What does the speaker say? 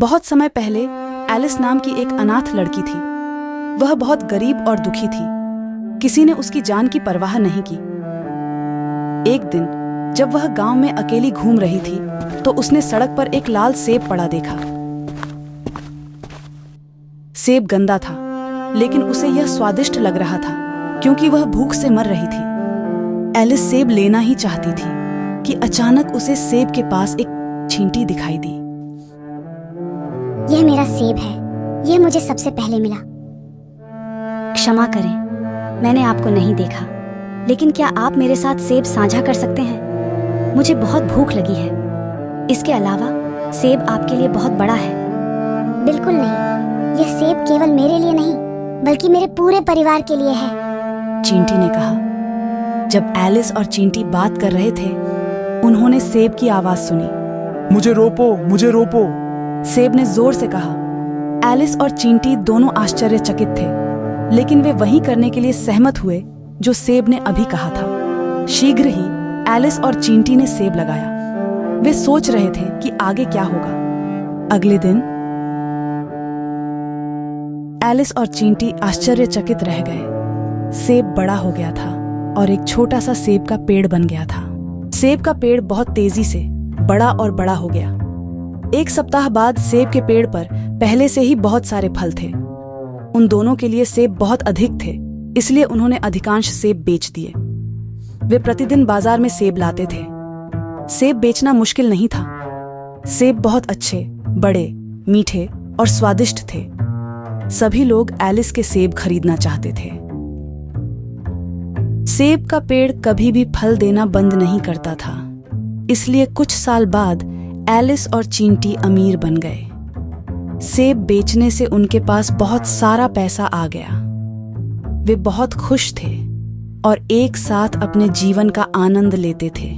बहुत समय पहले एलिस नाम की एक अनाथ लड़की थी। वह बहुत गरीब और दुखी थी। किसी ने उसकी जान की परवाह नहीं की। एक दिन जब वह गांव में अकेली घूम रही थी तो उसने सड़क पर एक लाल सेब पड़ा देखा। सेब गंदा था, लेकिन उसे यह स्वादिष्ट लग रहा था क्योंकि वह भूख से मर रही थी। एलिस सेब लेना ही चाहती थी कि अचानक उसे सेब के पास एक चींटी दिखाई दी। यह मेरा सेब है, यह मुझे सबसे पहले मिला। क्षमा करें, मैंने आपको नहीं देखा, लेकिन क्या आप मेरे साथ सेब साझा कर सकते हैं? मुझे बहुत भूख लगी है। इसके अलावा सेब आपके लिए बहुत बड़ा है। बिल्कुल नहीं, यह सेब केवल मेरे लिए नहीं बल्कि मेरे पूरे परिवार के लिए है, चींटी ने कहा। जब एलिस और चींटी बात कर रहे थे, उन्होंने सेब की आवाज सुनी। मुझे रोको, मुझे रोको, सेब ने जोर से कहा। एलिस और चींटी दोनों आश्चर्यचकित थे, लेकिन वे वही करने के लिए सहमत हुए जो सेब ने अभी कहा था। शीघ्र ही एलिस और चींटी ने सेब लगाया। वे सोच रहे थे कि आगे क्या होगा। अगले दिन एलिस और चींटी आश्चर्यचकित रह गए। सेब बड़ा हो गया था और एक छोटा सा सेब का पेड़ बन गया था। सेब का पेड़ बहुत तेजी से बड़ा और बड़ा हो गया। एक सप्ताह बाद सेब के पेड़ पर पहले से ही बहुत सारे फल थे। उन दोनों के लिए सेब बहुत अधिक थे, इसलिए उन्होंने अधिकांश सेब बेच दिए। वे प्रतिदिन बाजार में सेब लाते थे। सेब बेचना मुश्किल नहीं था। सेब बहुत अच्छे, बड़े, मीठे और स्वादिष्ट थे। सभी लोग एलिस के सेब खरीदना चाहते थे। सेब का पेड़ कभी भी फल देना बंद नहीं करता था, इसलिए कुछ साल बाद एलिस और चींटी अमीर बन गए। सेब बेचने से उनके पास बहुत सारा पैसा आ गया। वे बहुत खुश थे और एक साथ अपने जीवन का आनंद लेते थे।